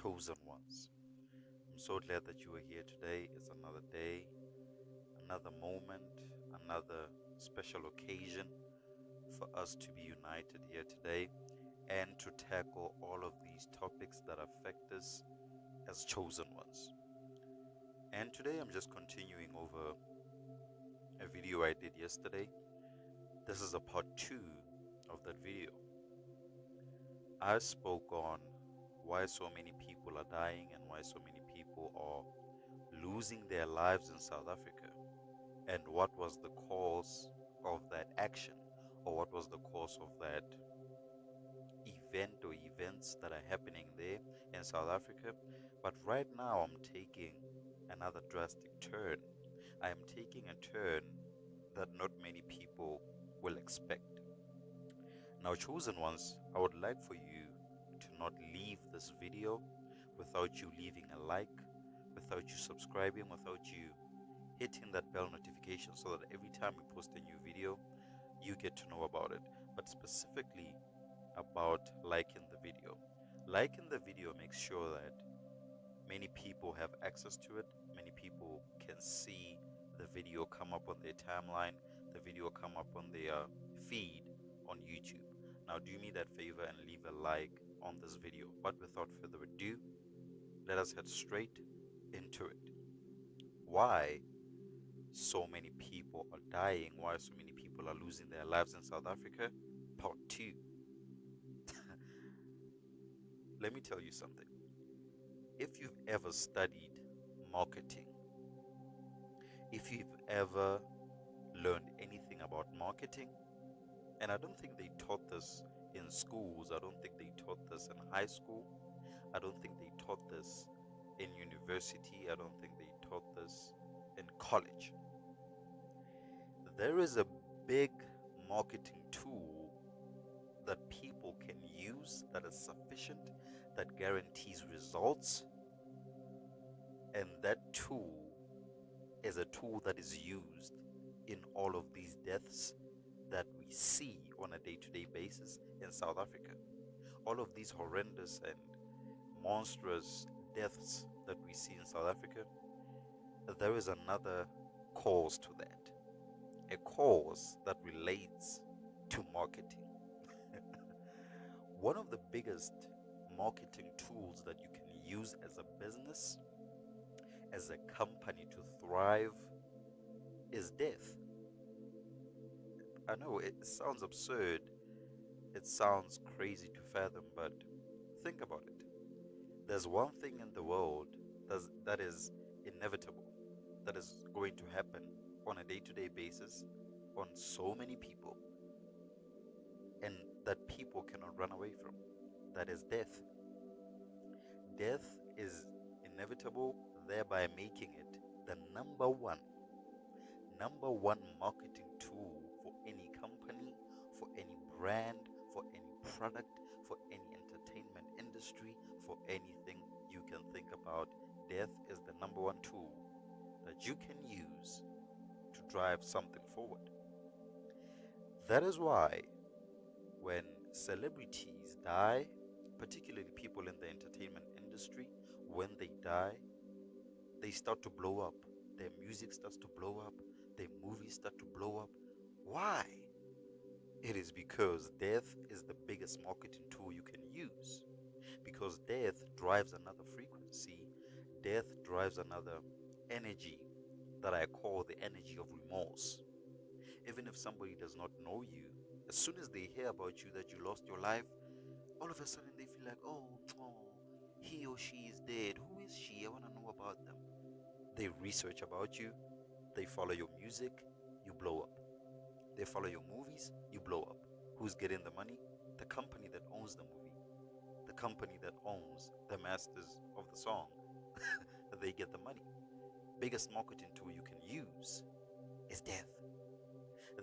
chosen ones. I'm so glad that you are here today. It's another day, another moment, another special occasion for us to be united here today and to tackle all of these topics that affect us as chosen ones. And today I'm just continuing over a video I did yesterday. This is a part two of that video. I spoke on why so many people are dying and why so many people are losing their lives in South Africa, and what was the cause of that action, or what was the cause of that event or events that are happening there in South Africa. But right now, I'm taking another drastic turn. I am taking a turn that not many people will expect. Now, chosen ones, I would like for you to not leave this video without you leaving a like, without you subscribing, without you hitting that bell notification so that every time we post a new video, you get to know about it. But specifically about liking the video. Liking the video makes sure that many people have access to it, many people can see the video come up on their timeline, the video come up on their feed on YouTube. Now, do me that favor and leave a like on this video. But without further ado, let us head straight into it. Why so many people are dying, why so many people are losing their lives in South Africa? Part 2. Let me tell you something. If you've ever studied marketing, if you've ever learned anything about marketing, and I don't think they taught this in schools, I don't think they taught this in high school, I don't think they taught this in university, I don't think they taught this in college. There is a big marketing tool that people can use that is sufficient, that guarantees results, and that tool is a tool that is used in all of these deaths that we see on a day-to-day basis in South Africa. All of these horrendous and monstrous deaths that we see in South Africa, there is another cause to that, a cause that relates to marketing. One of the biggest marketing tools that you can use as a business, as a company to thrive, is death. I know it sounds absurd, it sounds crazy to fathom, but think about it. There's one thing in the world that is inevitable, that is going to happen on a day to day basis on so many people, and that people cannot run away from. That is death. Death is inevitable, thereby making it the number one marketing tool for any company, for any brand, for any product, for any entertainment industry, for anything you can think about. Death is the number one tool that you can use to drive something forward. That is why when celebrities die, particularly people in the entertainment industry, when they die, they start to blow up. Their music starts to blow up. Their movies start to blow up. Why? It is because death is the biggest marketing tool you can use. Because death drives another frequency, death drives another energy that I call the energy of remorse. Even if somebody does not know you, as soon as they hear about you that you lost your life, all of a sudden they feel like, oh, he or she is dead. Who is she? I want to know about them. They research about you, they follow your music, you blow up. They follow your movies, you blow up. Who's getting the money? The company that owns the movie, the company that owns the masters of the song. They get the money. Biggest marketing tool you can use is death.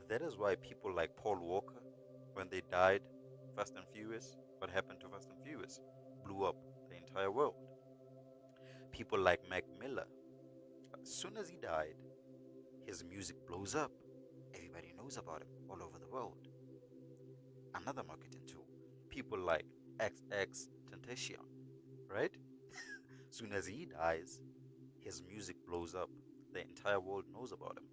That is why people like Paul Walker, when they died, Fast and Furious, what happened to Fast and Furious? Blew up the entire world. People like Mac Miller, as soon as he died, his music blows up. Everybody knows about him all over the world. Another marketing tool. People like XX Temptation, right? Soon as he dies, his music blows up. The entire world knows about him.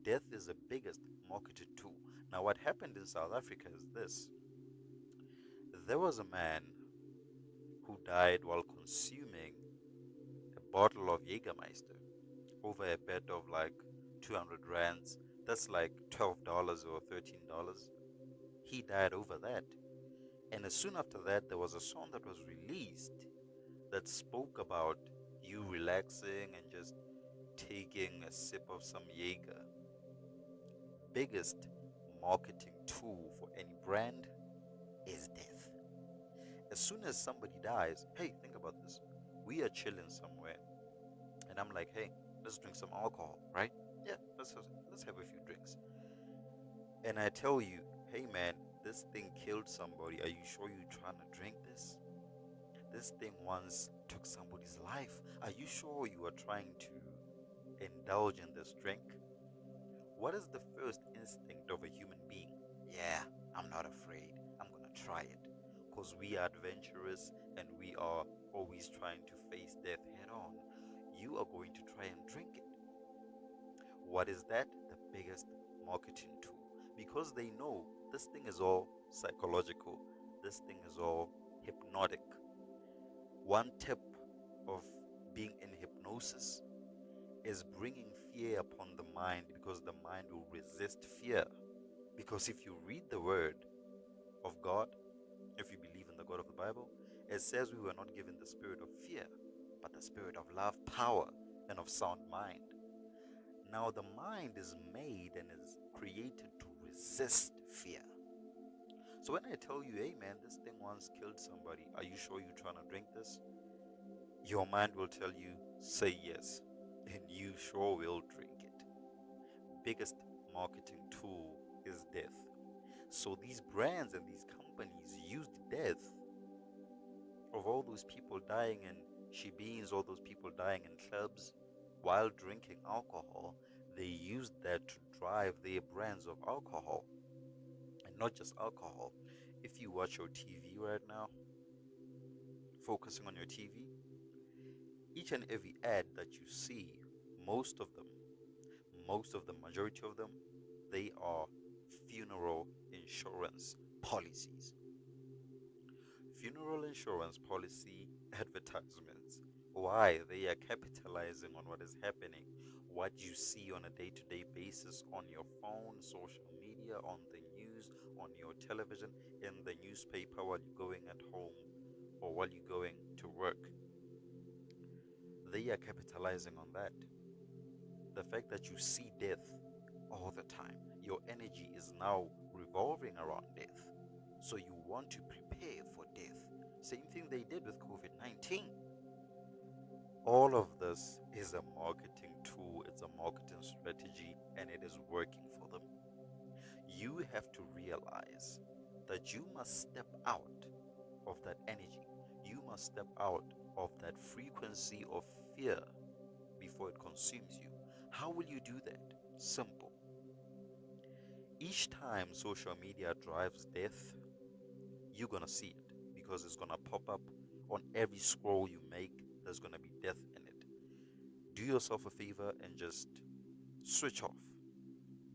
Death is the biggest marketed tool. Now, what happened in South Africa is this: there was a man who died while consuming a bottle of Jägermeister over a bet of like 200 rands. That's like $12 or $13. He died over that. And as soon after that, there was a song that was released that spoke about you relaxing and just taking a sip of some Jaeger. Biggest marketing tool for any brand is death. As soon as somebody dies, hey, think about this. We are chilling somewhere, and I'm like, hey, let's drink some alcohol, right? Yeah, let's have a few drinks. And I tell you, hey man, this thing killed somebody. Are you sure you're trying to drink this? This thing once took somebody's life. Are you sure you are trying to indulge in this drink? What is the first instinct of a human being? Yeah, I'm not afraid. I'm gonna try it. Because we are adventurous and we are always trying to face death head on. You are going to try and drink it. What is that? The biggest marketing tool. Because they know this thing is all psychological, this thing is all hypnotic. One tip of being in hypnosis is bringing fear upon the mind because the mind will resist fear. Because if you read the word of God, if you believe in the God of the Bible, it says we were not given the spirit of fear, but the spirit of love, power, and of sound mind. Now, the mind is made and is created to resist fear. So when I tell you, hey man, this thing once killed somebody, are you sure you're trying to drink this? Your mind will tell you, say yes, and you sure will drink it. Biggest marketing tool is death. So these brands and these companies used death of all those people dying in shebeens, all those people dying in clubs while drinking alcohol. They used that to drive their brands of alcohol. And not just alcohol. If you watch your TV right now, focusing on your TV, each and every ad that you see, most of them, majority of them, they are funeral insurance policies. Funeral insurance policy advertisements. Why? They are capitalizing on what is happening, what you see on a day to day basis on your phone, social media, on the news, on your television, in the newspaper while you're going at home or while you're going to work. They are capitalizing on that. The fact that you see death all the time, your energy is now revolving around death. So you want to prepare for death. Same thing they did with COVID 19. All of this is a marketing tool, it's a marketing strategy, and it is working for them. You have to realize that you must step out of that energy. You must step out of that frequency of fear before it consumes you. How will you do that? Simple. Each time social media drives death, you're gonna see it because it's gonna pop up on every scroll you make. There's gonna be death in it. Do yourself a favor and just switch off.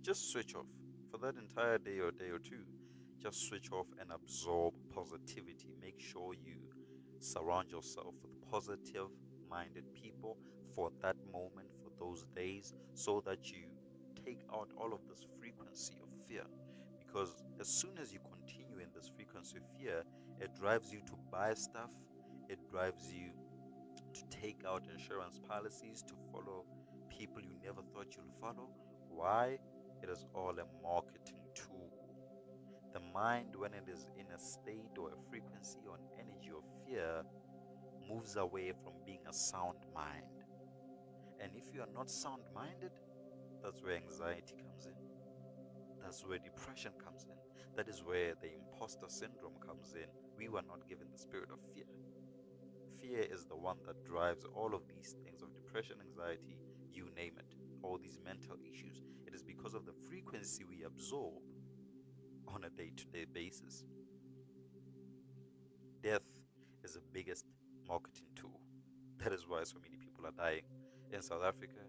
Just switch off for that entire day or two. Just switch off and absorb positivity. Make sure you surround yourself with positive minded people for that moment, for those days, so that you take out all of this frequency of fear. Because as soon as you continue in this frequency of fear, it drives you to buy stuff, it drives you to take out insurance policies, to follow people you never thought you'll follow. Why? It is all a marketing tool. The mind, when it is in a state or a frequency or an energy of fear, moves away from being a sound mind. And if you are not sound minded, that's where anxiety comes in. That's where depression comes in. That is where the imposter syndrome comes in. We were not given the spirit of fear. Fear is the one that drives all of these things of depression, anxiety, you name it, all these mental issues. It is because of the frequency we absorb on a day to day basis. Death is the biggest marketing tool. That is why so many people are dying in South Africa,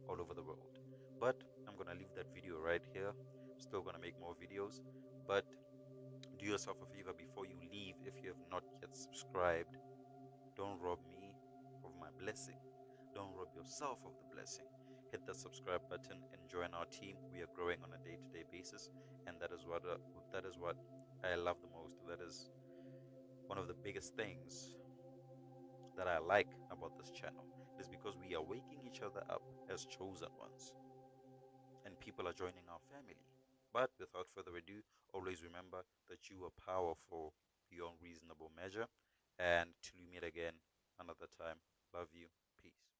all over the world. But I'm gonna leave that video right here. I'm still gonna make more videos, but do yourself a favor before you leave. If you have not yet subscribed, don't rob me of my blessing. Don't rob yourself of the blessing. Hit that subscribe button and join our team. We are growing on a day-to-day basis, and that is what I love the most. That is one of the biggest things that I like about this channel. It is because we are waking each other up as chosen ones, and people are joining our family. But without further ado, always remember that you are powerful beyond reasonable measure. And till we meet again another time, love you. Peace.